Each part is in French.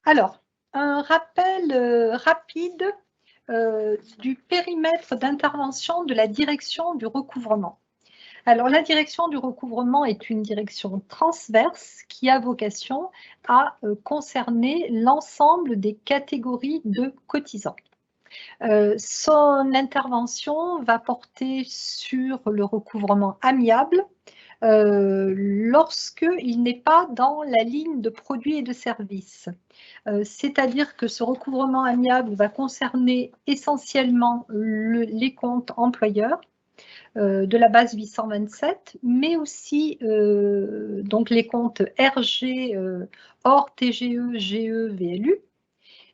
Alors, un rappel rapide du périmètre d'intervention de la direction du recouvrement. Alors, la direction du recouvrement est une direction transverse qui a vocation à concerner l'ensemble des catégories de cotisants. Son intervention va porter sur le recouvrement amiable lorsqu'il n'est pas dans la ligne de produits et de services. C'est-à-dire que ce recouvrement amiable va concerner essentiellement les comptes employeurs de la base 827, mais aussi donc les comptes RG hors TGE, GE, VLU,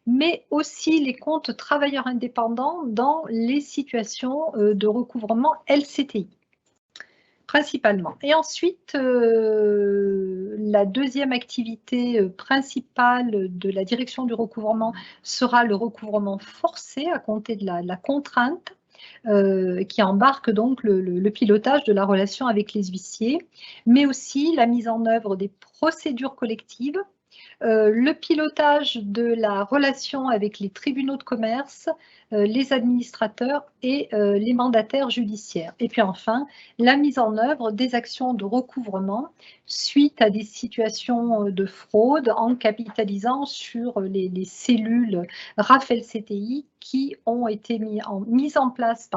mais aussi les comptes travailleurs indépendants dans les situations de recouvrement LCTI, principalement. Et ensuite, la deuxième activité principale de la direction du recouvrement sera le recouvrement forcé à compter de la contrainte, qui embarque donc le pilotage de la relation avec les huissiers, mais aussi la mise en œuvre des procédures collectives, le pilotage de la relation avec les tribunaux de commerce, les administrateurs et les mandataires judiciaires. Et puis enfin, la mise en œuvre des actions de recouvrement suite à des situations de fraude en capitalisant sur les cellules RAF-LCTI qui ont été mises en place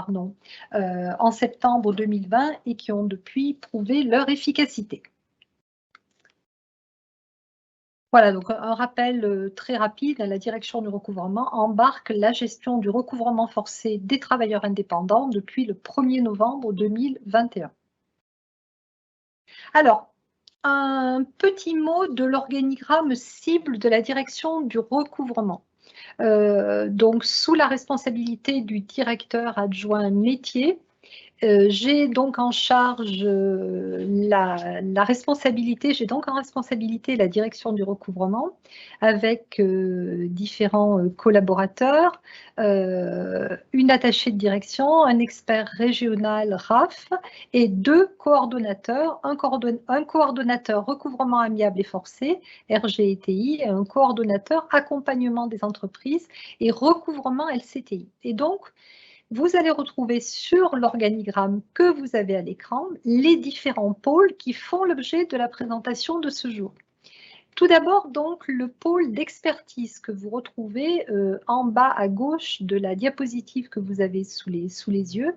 en septembre 2020 et qui ont depuis prouvé leur efficacité. Voilà, donc un rappel très rapide, la direction du recouvrement embarque la gestion du recouvrement forcé des travailleurs indépendants depuis le 1er novembre 2021. Alors, un petit mot de l'organigramme cible de la direction du recouvrement. Donc, sous la responsabilité du directeur adjoint métier, j'ai donc en charge la responsabilité, j'ai donc en responsabilité la direction du recouvrement avec différents collaborateurs, une attachée de direction, un expert régional RAF et 2 coordonnateurs, un coordonnateur recouvrement amiable et forcé, RGETI, et un coordonnateur accompagnement des entreprises et recouvrement LCTI. Et donc, vous allez retrouver sur l'organigramme que vous avez à l'écran les différents pôles qui font l'objet de la présentation de ce jour. Tout d'abord, donc, le pôle d'expertise que vous retrouvez en bas à gauche de la diapositive que vous avez sous les yeux.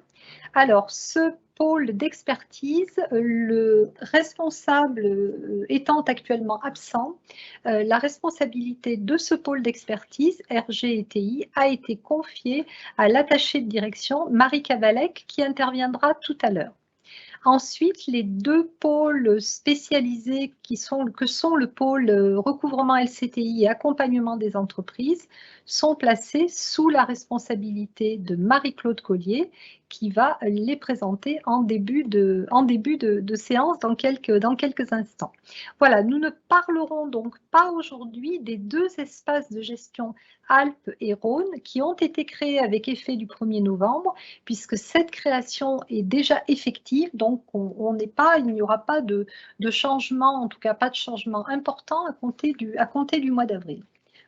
Alors, ce pôle d'expertise, le responsable étant actuellement absent, la responsabilité de ce pôle d'expertise, RG&TI, a été confiée à l'attachée de direction, Marie Cavalec, qui interviendra tout à l'heure. Ensuite, les 2 pôles spécialisés que sont le pôle recouvrement LCTI et accompagnement des entreprises sont placés sous la responsabilité de Marie-Claude Collier qui va les présenter en début de séance dans quelques instants. Voilà, nous ne parlerons donc pas aujourd'hui des 2 espaces de gestion Alpes et Rhône qui ont été créés avec effet du 1er novembre, puisque cette création est déjà effective, donc il n'y aura pas de changement, en tout cas pas de changement important à compter du mois d'avril.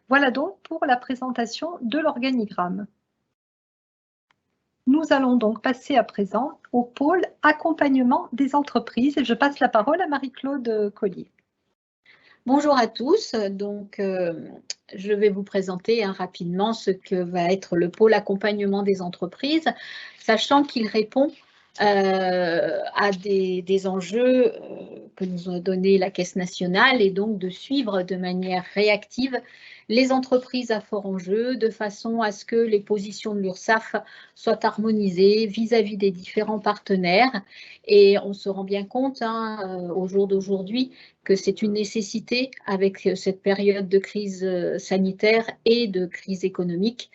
Voilà donc pour la présentation de l'organigramme. Nous allons donc passer à présent au pôle accompagnement des entreprises et je passe la parole à Marie-Claude Collier. Bonjour à tous, donc je vais vous présenter rapidement ce que va être le pôle accompagnement des entreprises, sachant qu'il répond à des enjeux que nous a donné la Caisse nationale et donc de suivre de manière réactive les entreprises à fort enjeu de façon à ce que les positions de l'URSSAF soient harmonisées vis-à-vis des différents partenaires. Et on se rend bien compte au jour d'aujourd'hui que c'est une nécessité avec cette période de crise sanitaire et de crise économique.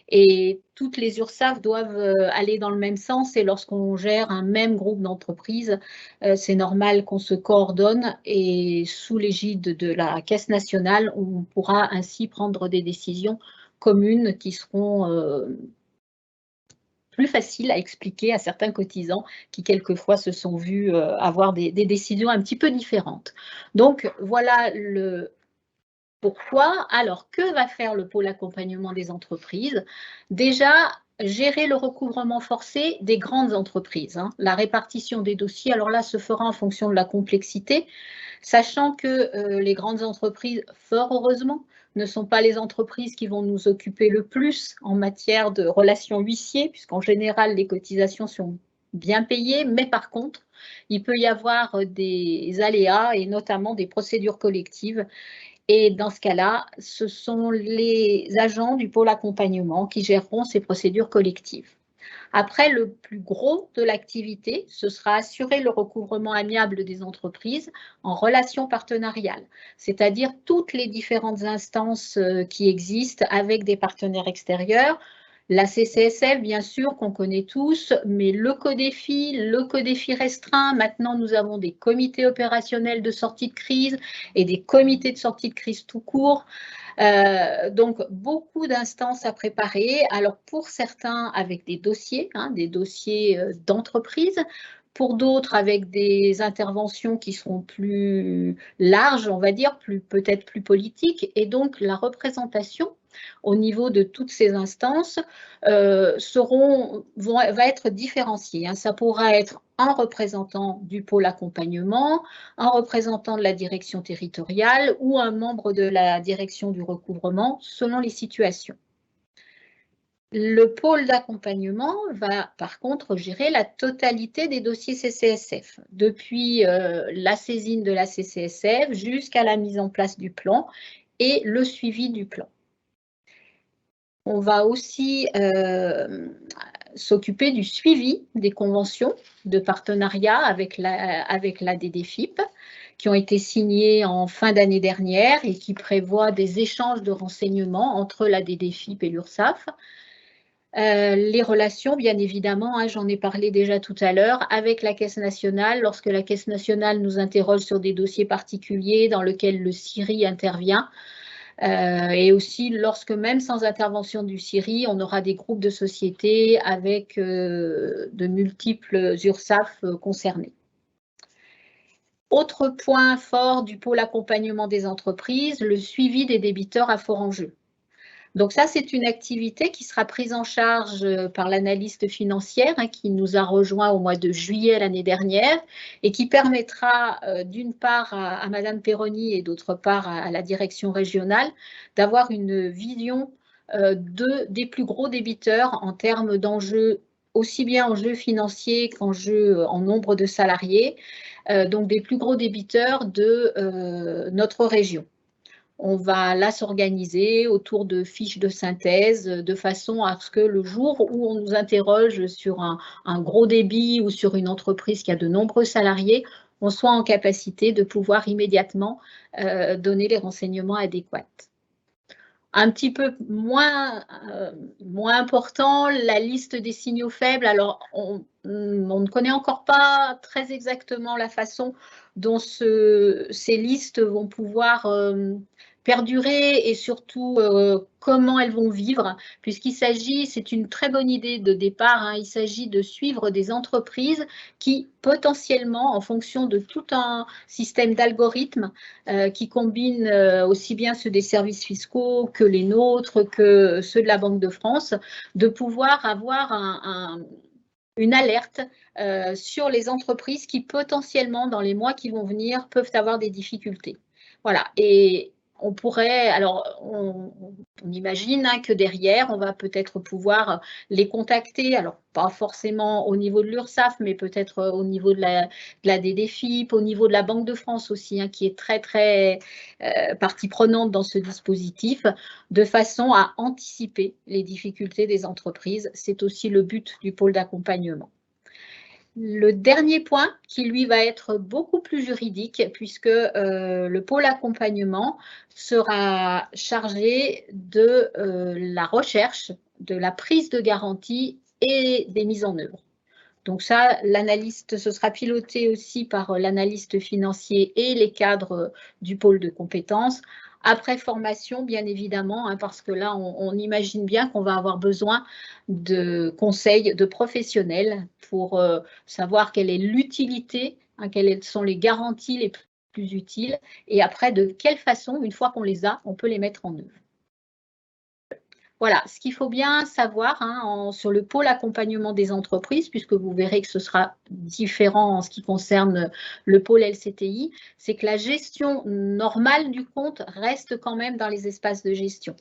Et toutes les URSSAF doivent aller dans le même sens et lorsqu'on gère un même groupe d'entreprises, c'est normal qu'on se coordonne et sous l'égide de la Caisse nationale, on pourra ainsi prendre des décisions communes qui seront plus faciles à expliquer à certains cotisants qui quelquefois se sont vus avoir des décisions un petit peu différentes. Donc voilà Pourquoi? Alors, que va faire le pôle accompagnement des entreprises? Déjà, gérer le recouvrement forcé des grandes entreprises. La répartition des dossiers, alors là, se fera en fonction de la complexité, sachant que les grandes entreprises, fort heureusement, ne sont pas les entreprises qui vont nous occuper le plus en matière de relations huissiers, puisqu'en général, les cotisations sont bien payées, mais par contre, il peut y avoir des aléas et notamment des procédures collectives. Et dans ce cas-là, ce sont les agents du pôle accompagnement qui géreront ces procédures collectives. Après, le plus gros de l'activité, ce sera assurer le recouvrement amiable des entreprises en relation partenariale, c'est-à-dire toutes les différentes instances qui existent avec des partenaires extérieurs. La CCSF, bien sûr, qu'on connaît tous, mais le CODEFI restreint. Maintenant, nous avons des comités opérationnels de sortie de crise et des comités de sortie de crise tout court. Donc, beaucoup d'instances à préparer. Alors, pour certains, avec des dossiers d'entreprise. Pour d'autres, avec des interventions qui seront plus larges, on va dire, peut-être plus politiques. Et donc, la représentation au niveau de toutes ces instances va être différenciée. Ça pourra être un représentant du pôle accompagnement, un représentant de la direction territoriale ou un membre de la direction du recouvrement, selon les situations. Le pôle d'accompagnement va par contre gérer la totalité des dossiers CCSF, depuis la saisine de la CCSF jusqu'à la mise en place du plan et le suivi du plan. On va aussi s'occuper du suivi des conventions de partenariat avec la DDFiP qui ont été signées en fin d'année dernière et qui prévoient des échanges de renseignements entre la DDFiP et l'URSSAF. Les relations, bien évidemment, j'en ai parlé déjà tout à l'heure, avec la Caisse nationale, lorsque la Caisse nationale nous interroge sur des dossiers particuliers dans lesquels le CIRI intervient, et aussi lorsque même sans intervention du CIRI, on aura des groupes de sociétés avec de multiples URSSAF concernés. Autre point fort du pôle accompagnement des entreprises, le suivi des débiteurs à fort enjeu. Donc ça, c'est une activité qui sera prise en charge par l'analyste financière qui nous a rejoint au mois de juillet l'année dernière et qui permettra d'une part à Madame Perroni et d'autre part à la direction régionale d'avoir une vision des plus gros débiteurs en termes d'enjeux, aussi bien enjeux financiers qu'enjeux en nombre de salariés, donc des plus gros débiteurs de notre région. On va là s'organiser autour de fiches de synthèse de façon à ce que le jour où on nous interroge sur un gros débit ou sur une entreprise qui a de nombreux salariés, on soit en capacité de pouvoir immédiatement donner les renseignements adéquats. Un petit peu moins important, la liste des signaux faibles. Alors, on ne connaît encore pas très exactement la façon dont ces listes vont pouvoir perdurer et surtout comment elles vont vivre, puisqu'il s'agit, c'est une très bonne idée de départ, il s'agit de suivre des entreprises qui potentiellement, en fonction de tout un système d'algorithmes qui combine aussi bien ceux des services fiscaux que les nôtres, que ceux de la Banque de France, de pouvoir avoir une alerte sur les entreprises qui potentiellement, dans les mois qui vont venir, peuvent avoir des difficultés. Voilà. Et on pourrait, alors on imagine que derrière, on va peut-être pouvoir les contacter, alors pas forcément au niveau de l'URSSAF, mais peut-être au niveau de la DDFiP, au niveau de la Banque de France aussi, qui est très partie prenante dans ce dispositif, de façon à anticiper les difficultés des entreprises. C'est aussi le but du pôle d'accompagnement. Le dernier point, qui lui va être beaucoup plus juridique, puisque le pôle accompagnement sera chargé de la recherche, de la prise de garantie et des mises en œuvre. Donc ça, l'analyste, ce sera piloté aussi par l'analyste financier et les cadres du pôle de compétences. Après formation, bien évidemment, parce que là, on imagine bien qu'on va avoir besoin de conseils de professionnels pour savoir quelle est l'utilité, quelles sont les garanties les plus utiles et après de quelle façon, une fois qu'on les a, on peut les mettre en œuvre. Voilà, ce qu'il faut bien savoir sur le pôle accompagnement des entreprises, puisque vous verrez que ce sera différent en ce qui concerne le pôle LCTI, c'est que la gestion normale du compte reste quand même dans les espaces de gestion.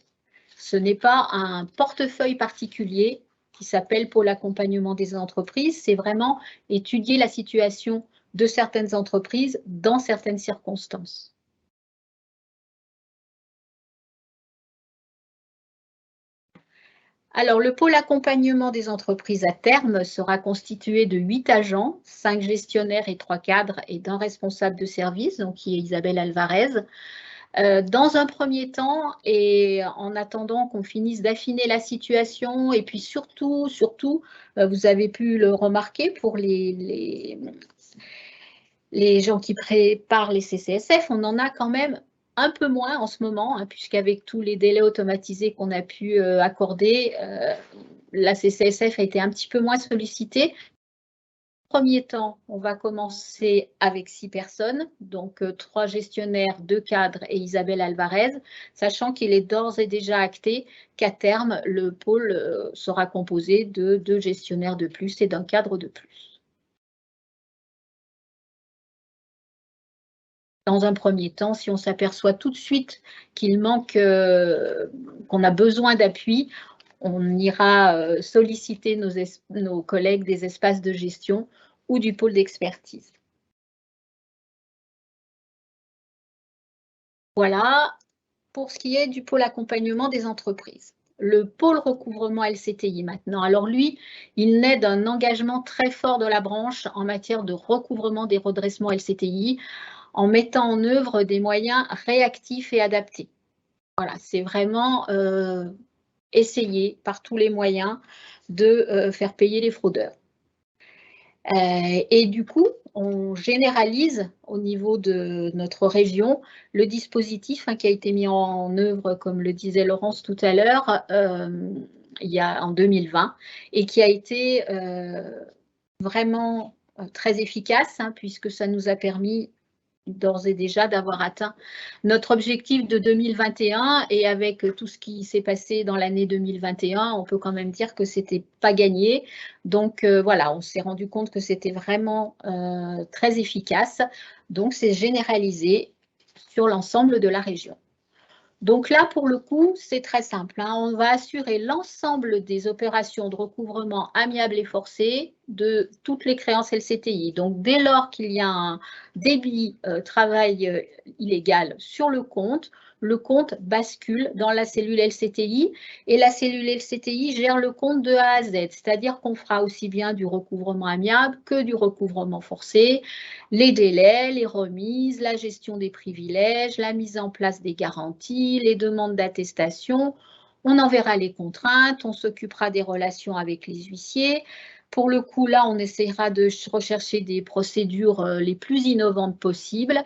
Ce n'est pas un portefeuille particulier qui s'appelle pôle accompagnement des entreprises, c'est vraiment étudier la situation de certaines entreprises dans certaines circonstances. Alors, le pôle accompagnement des entreprises à terme sera constitué de 8 agents, 5 gestionnaires et 3 cadres et d'un responsable de service, donc qui est Isabelle Alvarez. Dans un premier temps, et en attendant qu'on finisse d'affiner la situation, et puis surtout, vous avez pu le remarquer pour les gens qui préparent les CCSF, on en a quand même un peu moins en ce moment, puisqu'avec tous les délais automatisés qu'on a pu accorder, la CCSF a été un petit peu moins sollicitée. Premier temps, on va commencer avec 6 personnes, donc 3 gestionnaires, 2 cadres et Isabelle Alvarez, sachant qu'il est d'ores et déjà acté qu'à terme, le pôle sera composé de 2 gestionnaires de plus et d'un cadre de plus. Dans un premier temps, si on s'aperçoit tout de suite qu'il manque, qu'on a besoin d'appui, on ira solliciter nos collègues des espaces de gestion ou du pôle d'expertise. Voilà pour ce qui est du pôle accompagnement des entreprises. Le pôle recouvrement LCTI maintenant. Alors lui, il naît d'un engagement très fort de la branche en matière de recouvrement des redressements LCTI en mettant en œuvre des moyens réactifs et adaptés. Voilà, c'est vraiment essayer par tous les moyens de faire payer les fraudeurs. Et du coup, on généralise au niveau de notre région le dispositif qui a été mis en œuvre, comme le disait Laurence tout à l'heure, en 2020, et qui a été vraiment très efficace, puisque ça nous a permis d'ores et déjà d'avoir atteint notre objectif de 2021, et avec tout ce qui s'est passé dans l'année 2021, on peut quand même dire que c'était pas gagné. Donc voilà, on s'est rendu compte que c'était vraiment très efficace. Donc c'est généralisé sur l'ensemble de la région. Donc là, pour le coup, c'est très simple. On va assurer l'ensemble des opérations de recouvrement amiable et forcé de toutes les créances LCTI. Donc, dès lors qu'il y a un débit travail illégal sur le compte bascule dans la cellule LCTI et la cellule LCTI gère le compte de A à Z. C'est-à-dire qu'on fera aussi bien du recouvrement amiable que du recouvrement forcé, les délais, les remises, la gestion des privilèges, la mise en place des garanties, les demandes d'attestation. On enverra les contraintes, on s'occupera des relations avec les huissiers. Pour le coup, là, on essaiera de rechercher des procédures les plus innovantes possibles.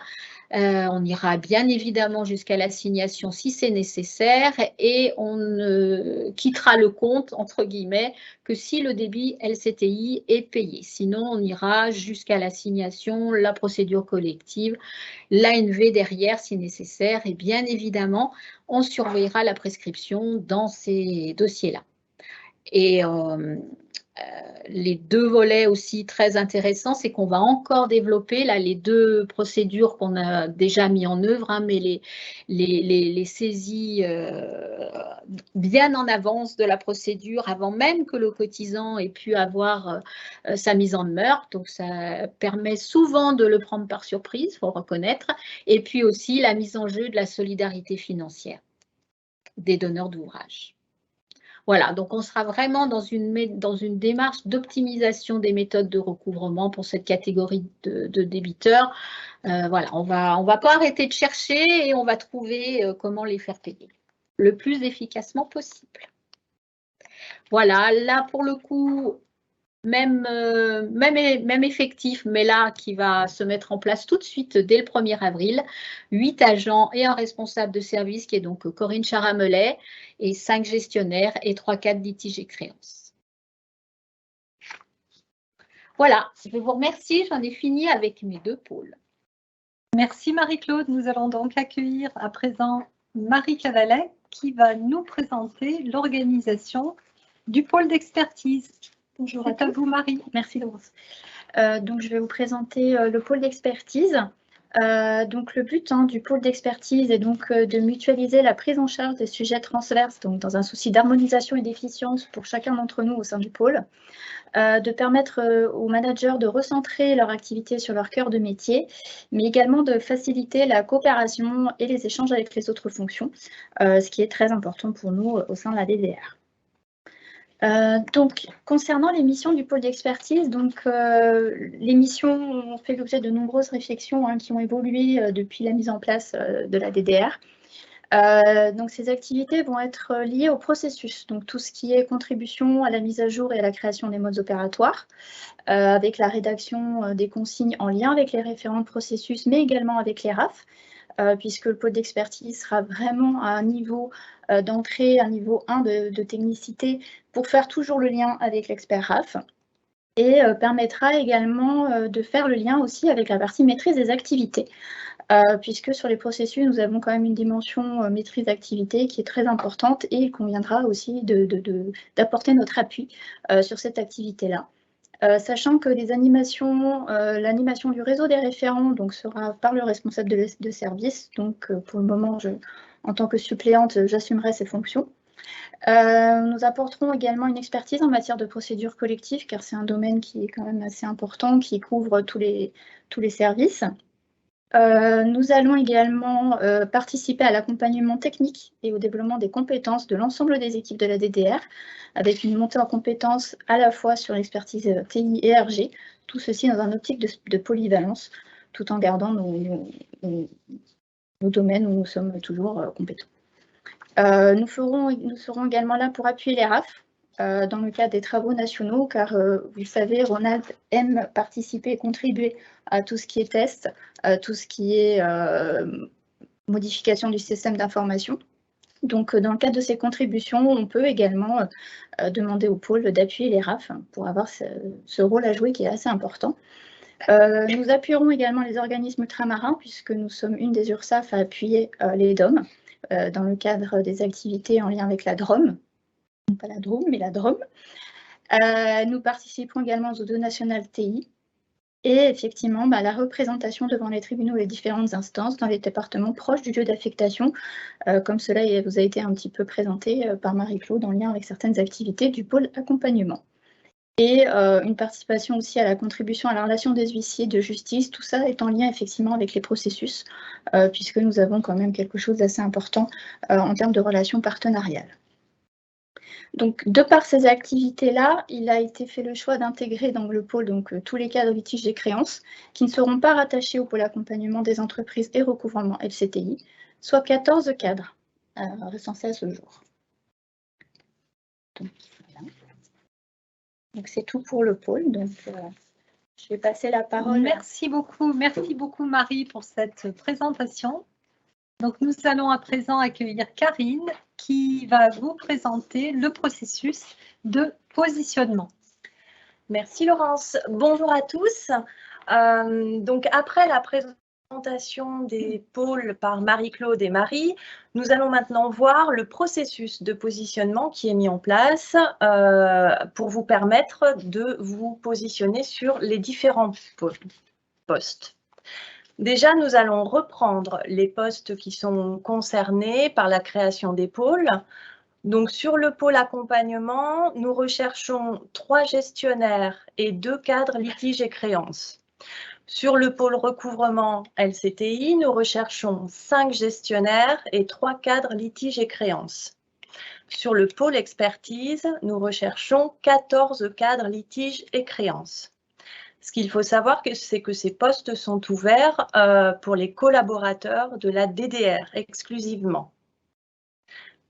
On ira bien évidemment jusqu'à l'assignation si c'est nécessaire et on ne quittera le compte, entre guillemets, que si le débit LCTI est payé. Sinon, on ira jusqu'à l'assignation, la procédure collective, l'ANV derrière si nécessaire et bien évidemment, on surveillera la prescription dans ces dossiers-là. Et les 2 volets aussi très intéressants, c'est qu'on va encore développer là, les 2 procédures qu'on a déjà mis en œuvre, mais les saisies bien en avance de la procédure, avant même que le cotisant ait pu avoir sa mise en demeure. Donc, ça permet souvent de le prendre par surprise, il faut reconnaître. Et puis aussi la mise en jeu de la solidarité financière des donneurs d'ouvrage. Voilà, donc on sera vraiment dans une démarche d'optimisation des méthodes de recouvrement pour cette catégorie de débiteurs. Voilà, on va pas arrêter de chercher et on va trouver comment les faire payer le plus efficacement possible. Voilà, là pour le coup, même effectif, mais là qui va se mettre en place tout de suite dès le 1er avril, 8 agents et un responsable de service qui est donc Corinne Charamelet et 5 gestionnaires et 3 cadres litiges et créances. Voilà, je vous remercie, j'en ai fini avec mes 2 pôles. Merci Marie-Claude. Nous allons donc accueillir à présent Marie Cavalet qui va nous présenter l'organisation du pôle d'expertise. Bonjour à vous Marie. Merci Laurence. Donc je vais vous présenter le pôle d'expertise. Donc le but du pôle d'expertise est donc de mutualiser la prise en charge des sujets transverses, donc dans un souci d'harmonisation et d'efficience pour chacun d'entre nous au sein du pôle, de permettre aux managers de recentrer leur activité sur leur cœur de métier, mais également de faciliter la coopération et les échanges avec les autres fonctions, ce qui est très important pour nous au sein de la DDR. Donc, concernant les missions du pôle d'expertise, les missions ont fait l'objet de nombreuses réflexions qui ont évolué depuis la mise en place de la DDR. Donc, ces activités vont être liées au processus, donc tout ce qui est contribution à la mise à jour et à la création des modes opératoires, avec la rédaction des consignes en lien avec les référents de processus, mais également avec les RAF, puisque le pôle d'expertise sera vraiment à un niveau d'entrée, un niveau 1 de technicité, pour faire toujours le lien avec l'expert RAF, et permettra également de faire le lien aussi avec la partie maîtrise des activités, puisque sur les processus, nous avons quand même une dimension maîtrise d'activité qui est très importante et il conviendra aussi d'apporter notre appui sur cette activité-là. Sachant que les animations, l'animation du réseau des référents donc, sera par le responsable de service. Donc, pour le moment, en tant que suppléante, j'assumerai ces fonctions. Nous apporterons également une expertise en matière de procédures collectives, car c'est un domaine qui est quand même assez important, qui couvre tous les services. Nous allons également participer à l'accompagnement technique et au développement des compétences de l'ensemble des équipes de la DDR, avec une montée en compétences à la fois sur l'expertise TI et RG, tout ceci dans un optique de polyvalence, tout en gardant nos domaines où nous sommes toujours compétents. Nous serons également là pour appuyer les RAF dans le cadre des travaux nationaux, car vous le savez, Ronald aime participer et contribuer à tout ce qui est test, tout ce qui est modification du système d'information. Donc, dans le cadre de ces contributions, on peut également demander au pôle d'appuyer les RAF pour avoir ce rôle à jouer qui est assez important. Nous appuierons également les organismes ultramarins, puisque nous sommes une des URSAF à appuyer les DOM dans le cadre des activités en lien avec la DROM. Non pas la DROM, mais la DROM. Nous participerons également aux ODO nationales TI et effectivement la représentation devant les tribunaux et les différentes instances dans les départements proches du lieu d'affectation, comme cela vous a été un petit peu présenté par Marie-Claude en lien avec certaines activités du pôle accompagnement. Et une participation aussi à la contribution à la relation des huissiers de justice, tout ça est en lien effectivement avec les processus, puisque nous avons quand même quelque chose d'assez important en termes de relations partenariales. Donc, de par ces activités-là, il a été fait le choix d'intégrer dans le pôle tous les cadres litiges et créances qui ne seront pas rattachés au pôle accompagnement des entreprises et recouvrement FCTI, soit 14 cadres recensés à ce jour. Donc, voilà. Donc, c'est tout pour le pôle. Donc, je vais passer la parole. Merci beaucoup Marie pour cette présentation. Donc, nous allons à présent accueillir Karine qui va vous présenter le processus de positionnement. Merci Laurence. Bonjour à tous. Donc, après la présentation des pôles par Marie-Claude et Marie, nous allons maintenant voir le processus de positionnement qui est mis en place pour vous permettre de vous positionner sur les différents postes. Déjà, nous allons reprendre les postes qui sont concernés par la création des pôles. Donc, sur le pôle accompagnement, nous recherchons 3 gestionnaires et 2 cadres litiges et créances. Sur le pôle recouvrement LCTI, nous recherchons 5 gestionnaires et 3 cadres litiges et créances. Sur le pôle expertise, nous recherchons 14 cadres litiges et créances. Ce qu'il faut savoir, c'est que ces postes sont ouverts pour les collaborateurs de la DDR exclusivement.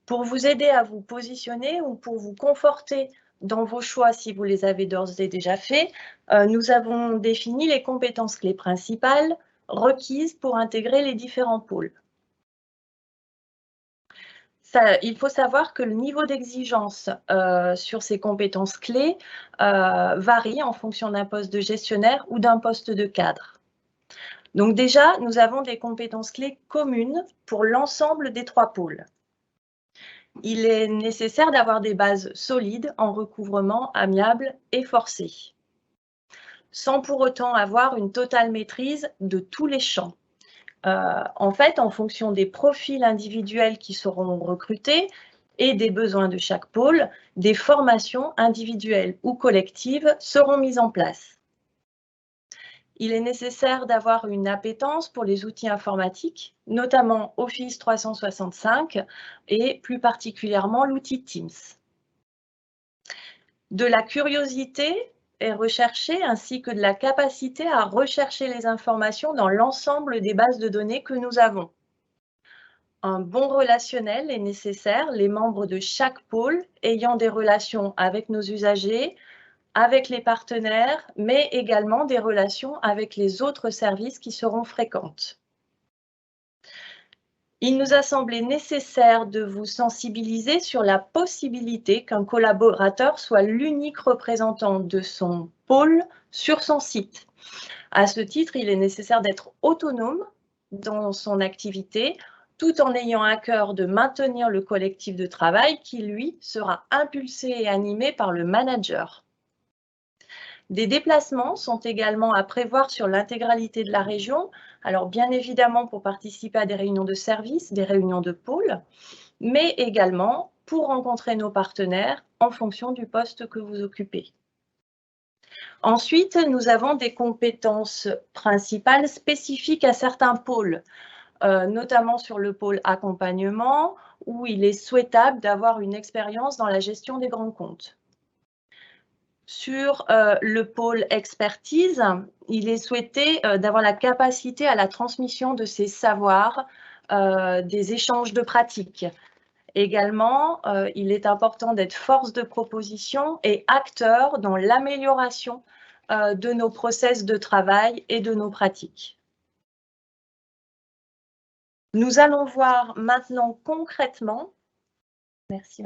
Pour vous aider à vous positionner ou pour vous conforter dans vos choix si vous les avez d'ores et déjà faits, nous avons défini les compétences clés principales requises pour intégrer les différents pôles. Il faut savoir que le niveau d'exigence sur ces compétences clés varie en fonction d'un poste de gestionnaire ou d'un poste de cadre. Donc déjà, nous avons des compétences clés communes pour l'ensemble des 3 pôles. Il est nécessaire d'avoir des bases solides en recouvrement amiable et forcé, sans pour autant avoir une totale maîtrise de tous les champs. En fait, en fonction des profils individuels qui seront recrutés et des besoins de chaque pôle, des formations individuelles ou collectives seront mises en place. Il est nécessaire d'avoir une appétence pour les outils informatiques, notamment Office 365 et plus particulièrement l'outil Teams. De la curiosité est recherchée ainsi que de la capacité à rechercher les informations dans l'ensemble des bases de données que nous avons. Un bon relationnel est nécessaire, les membres de chaque pôle ayant des relations avec nos usagers, avec les partenaires, mais également des relations avec les autres services qui seront fréquentes. Il nous a semblé nécessaire de vous sensibiliser sur la possibilité qu'un collaborateur soit l'unique représentant de son pôle sur son site. À ce titre, il est nécessaire d'être autonome dans son activité, tout en ayant à cœur de maintenir le collectif de travail qui, lui, sera impulsé et animé par le manager. Des déplacements sont également à prévoir sur l'intégralité de la région, alors bien évidemment pour participer à des réunions de service, des réunions de pôle, mais également pour rencontrer nos partenaires en fonction du poste que vous occupez. Ensuite, nous avons des compétences principales spécifiques à certains pôles, notamment sur le pôle accompagnement, où il est souhaitable d'avoir une expérience dans la gestion des grands comptes. Sur le pôle expertise, il est souhaité d'avoir la capacité à la transmission de ces savoirs, des échanges de pratiques. Également, il est important d'être force de proposition et acteur dans l'amélioration de nos process de travail et de nos pratiques. Nous allons voir maintenant concrètement, merci.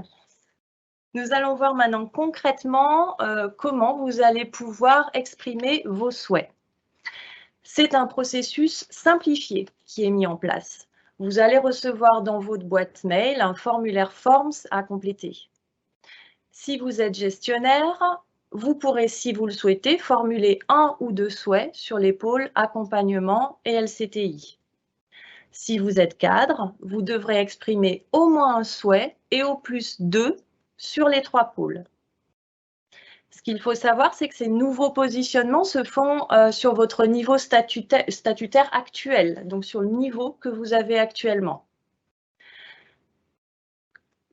Nous allons voir maintenant concrètement comment vous allez pouvoir exprimer vos souhaits. C'est un processus simplifié qui est mis en place. Vous allez recevoir dans votre boîte mail un formulaire Forms à compléter. Si vous êtes gestionnaire, vous pourrez, si vous le souhaitez, formuler 1 ou 2 souhaits sur les pôles accompagnement et LCTI. Si vous êtes cadre, vous devrez exprimer au moins un souhait et au plus 2 sur les 3 pôles. Ce qu'il faut savoir, c'est que ces nouveaux positionnements se font sur votre niveau statutaire actuel, donc sur le niveau que vous avez actuellement.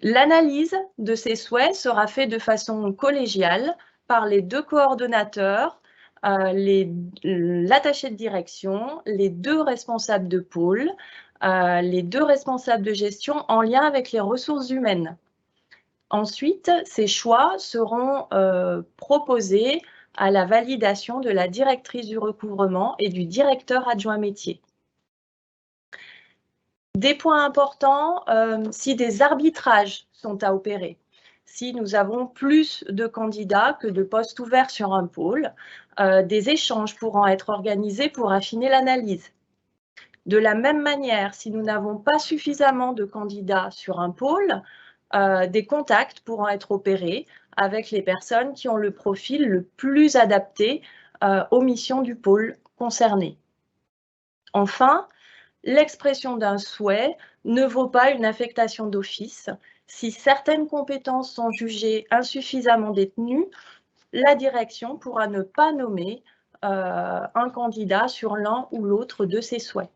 L'analyse de ces souhaits sera faite de façon collégiale par les 2 coordonnateurs, l'attaché de direction, les 2 responsables de pôle, les 2 responsables de gestion en lien avec les ressources humaines. Ensuite, ces choix seront proposés à la validation de la directrice du recouvrement et du directeur adjoint métier. Des points importants, si des arbitrages sont à opérer, si nous avons plus de candidats que de postes ouverts sur un pôle, des échanges pourront être organisés pour affiner l'analyse. De la même manière, si nous n'avons pas suffisamment de candidats sur un pôle, des contacts pourront être opérés avec les personnes qui ont le profil le plus adapté aux missions du pôle concerné. Enfin, l'expression d'un souhait ne vaut pas une affectation d'office. Si certaines compétences sont jugées insuffisamment détenues, la direction pourra ne pas nommer un candidat sur l'un ou l'autre de ses souhaits.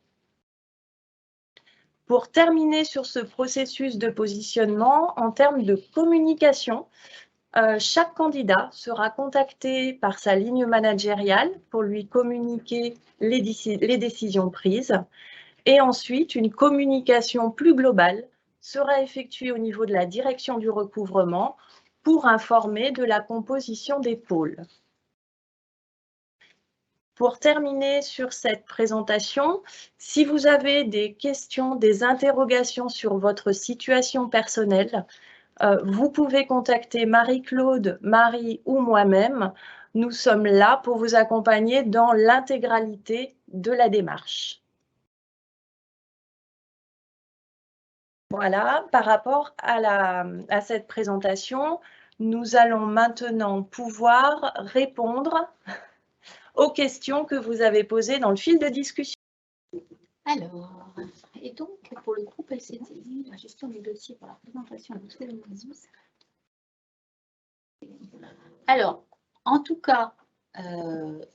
Pour terminer sur ce processus de positionnement, en termes de communication, chaque candidat sera contacté par sa ligne managériale pour lui communiquer les décisions prises. Et ensuite, une communication plus globale sera effectuée au niveau de la direction du recouvrement pour informer de la composition des pôles. Pour terminer sur cette présentation, si vous avez des questions, des interrogations sur votre situation personnelle, vous pouvez contacter Marie-Claude, Marie ou moi-même. Nous sommes là pour vous accompagner dans l'intégralité de la démarche. Voilà, par rapport à cette présentation, nous allons maintenant pouvoir répondre aux questions que vous avez posées dans le fil de discussion. Alors, et donc pour le groupe LCTI, la gestion des dossiers pour la présentation de télévision. Alors, en tout cas,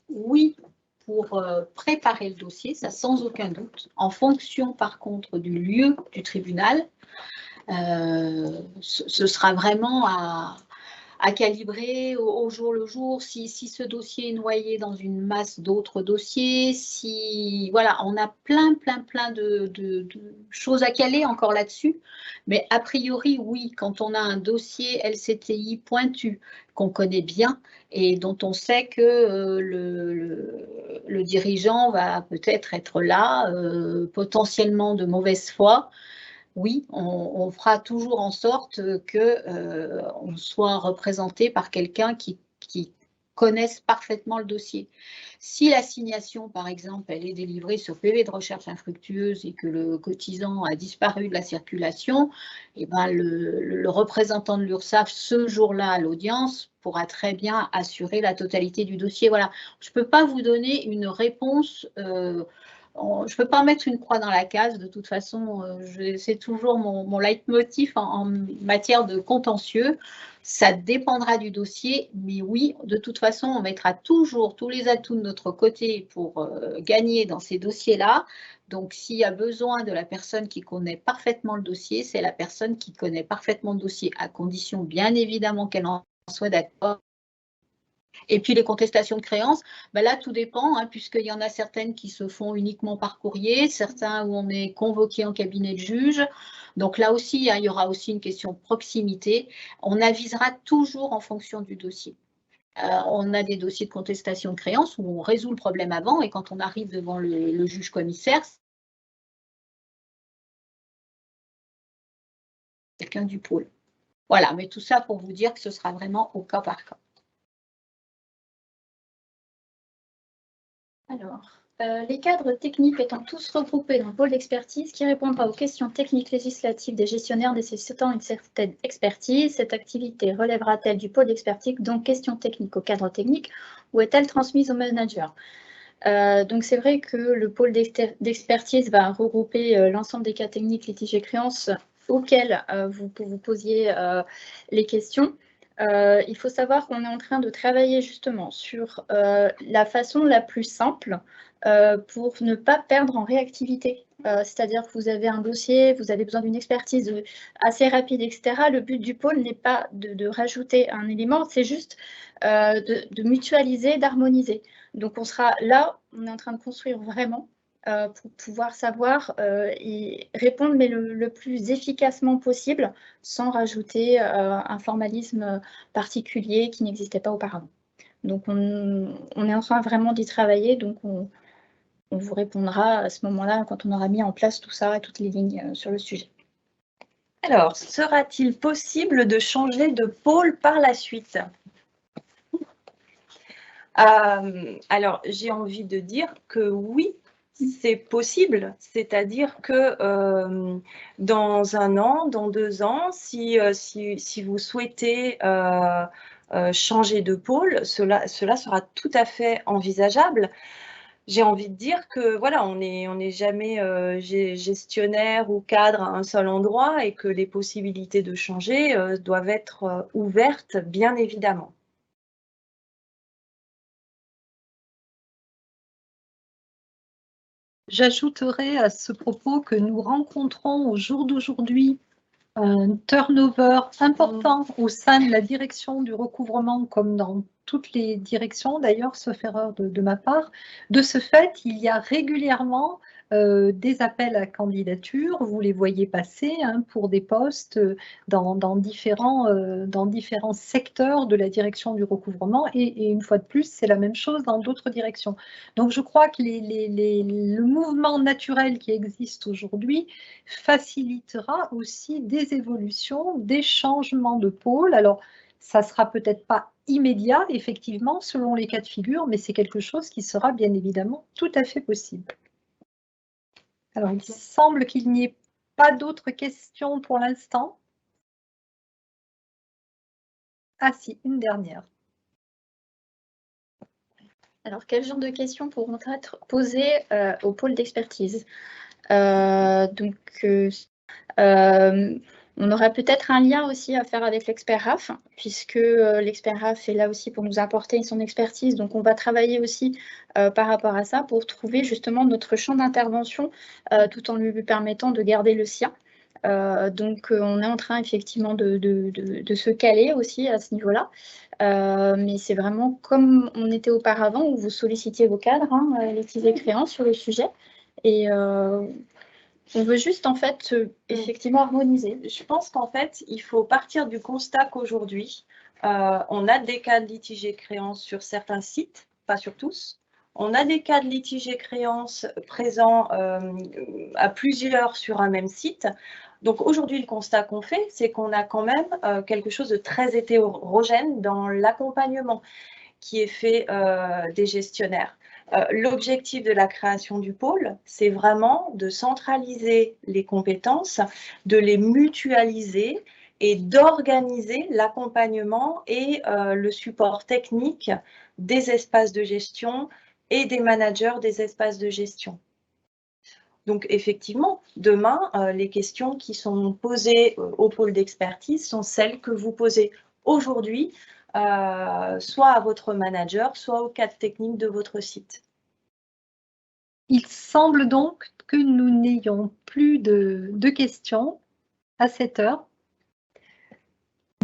oui, pour préparer le dossier, ça sans aucun doute, en fonction par contre du lieu du tribunal, ce sera vraiment à calibrer au jour le jour, si ce dossier est noyé dans une masse d'autres dossiers, si voilà, on a plein de choses à caler encore là-dessus, mais a priori oui, quand on a un dossier LCTI pointu qu'on connaît bien et dont on sait que le dirigeant va peut-être être là, potentiellement de mauvaise foi. Oui, on fera toujours en sorte qu'on soit représenté par quelqu'un qui connaisse parfaitement le dossier. Si l'assignation, par exemple, elle est délivrée sur PV de recherche infructueuse et que le cotisant a disparu de la circulation, eh ben le représentant de l'URSSAF, ce jour-là à l'audience, pourra très bien assurer la totalité du dossier. Voilà, je ne peux pas vous donner une réponse je ne peux pas mettre une croix dans la case, de toute façon, c'est toujours mon leitmotiv en matière de contentieux. Ça dépendra du dossier, mais oui, de toute façon, on mettra toujours tous les atouts de notre côté pour gagner dans ces dossiers-là. Donc, s'il y a besoin de la personne qui connaît parfaitement le dossier, c'est la personne qui connaît parfaitement le dossier, à condition bien évidemment qu'elle en soit d'accord. Et puis les contestations de créances, ben là tout dépend, hein, puisqu'il y en a certaines qui se font uniquement par courrier, certains où on est convoqué en cabinet de juge. Donc là aussi, hein, il y aura aussi une question de proximité. On avisera toujours en fonction du dossier. On a des dossiers de contestation de créances où on résout le problème avant et quand on arrive devant le juge commissaire, c'est quelqu'un du pôle. Voilà, mais tout ça pour vous dire que ce sera vraiment au cas par cas. Alors, les cadres techniques étant tous regroupés dans le pôle d'expertise qui répondra aux questions techniques législatives des gestionnaires nécessitant une certaine expertise, cette activité relèvera-t-elle du pôle d'expertise, donc questions techniques au cadre technique, ou est-elle transmise au manager? Donc c'est vrai que le pôle d'expertise va regrouper l'ensemble des cas techniques litiges et créances auxquels vous posiez les questions. Il faut savoir qu'on est en train de travailler justement sur la façon la plus simple pour ne pas perdre en réactivité. C'est-à-dire que vous avez un dossier, vous avez besoin d'une expertise assez rapide, etc. Le but du pôle n'est pas de rajouter un élément, c'est juste de mutualiser, d'harmoniser. Donc on sera là, on est en train de construire vraiment pour pouvoir savoir et répondre mais le plus efficacement possible sans rajouter un formalisme particulier qui n'existait pas auparavant. Donc on est en train vraiment d'y travailler, donc on vous répondra à ce moment-là quand on aura mis en place tout ça et toutes les lignes sur le sujet. Alors, sera-t-il possible de changer de pôle par la suite ? Alors, j'ai envie de dire que oui, c'est possible, c'est-à-dire que dans 1 an, dans 2 ans, si vous souhaitez changer de pôle, cela sera tout à fait envisageable. J'ai envie de dire que voilà, on n'est jamais gestionnaire ou cadre à un seul endroit et que les possibilités de changer doivent être ouvertes, bien évidemment. J'ajouterai à ce propos que nous rencontrons au jour d'aujourd'hui un turnover important au sein de la direction du recouvrement, comme dans toutes les directions, d'ailleurs, sauf erreur de ma part. De ce fait, il y a régulièrement des appels à candidature, vous les voyez passer hein, pour des postes dans différents secteurs de la direction du recouvrement et une fois de plus, c'est la même chose dans d'autres directions. Donc je crois que le mouvement naturel qui existe aujourd'hui facilitera aussi des évolutions, des changements de pôle. Alors, ça ne sera peut-être pas immédiat, effectivement, selon les cas de figure, mais c'est quelque chose qui sera bien évidemment tout à fait possible. Alors, il semble qu'il n'y ait pas d'autres questions pour l'instant. Ah si, une dernière. Alors, quel genre de questions pourront être posées au pôle d'expertise? On aura peut-être un lien aussi à faire avec l'expert RAF, puisque l'expert RAF est là aussi pour nous apporter son expertise. Donc, on va travailler aussi par rapport à ça pour trouver justement notre champ d'intervention tout en lui permettant de garder le sien. On est en train effectivement de se caler aussi à ce niveau-là. Mais c'est vraiment comme on était auparavant, où vous sollicitiez vos cadres, hein, les créants sur le sujet. Et on veut juste, en fait, effectivement harmoniser. Je pense qu'en fait, il faut partir du constat qu'aujourd'hui, on a des cas de litige et créance sur certains sites, pas sur tous. On a des cas de litige et créance présents à plusieurs sur un même site. Donc aujourd'hui, le constat qu'on fait, c'est qu'on a quand même quelque chose de très hétérogène dans l'accompagnement qui est fait des gestionnaires. L'objectif de la création du pôle, c'est vraiment de centraliser les compétences, de les mutualiser et d'organiser l'accompagnement et le support technique des espaces de gestion et des managers des espaces de gestion. Donc effectivement, demain, les questions qui sont posées au pôle d'expertise sont celles que vous posez aujourd'hui, soit à votre manager, soit au cadre technique de votre site. Il semble donc que nous n'ayons plus de questions à cette heure.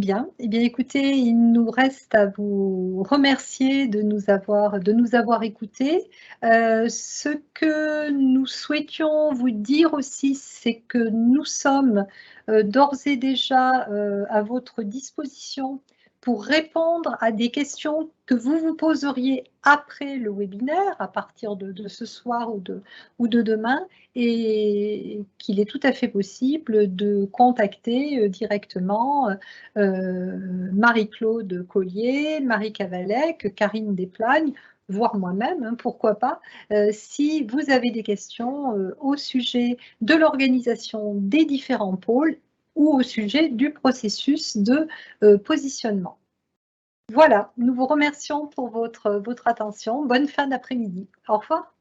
Bien, eh bien écoutez, il nous reste à vous remercier de nous avoir écoutés. Ce que nous souhaitions vous dire aussi, c'est que nous sommes d'ores et déjà à votre disposition pour répondre à des questions que vous vous poseriez après le webinaire, à partir de ce soir ou de demain, et qu'il est tout à fait possible de contacter directement Marie-Claude Collier, Marie Cavalec, Karine Desplagnes, voire moi-même, hein, pourquoi pas, si vous avez des questions au sujet de l'organisation des différents pôles ou au sujet du processus de positionnement. Voilà, nous vous remercions pour votre attention. Bonne fin d'après-midi. Au revoir.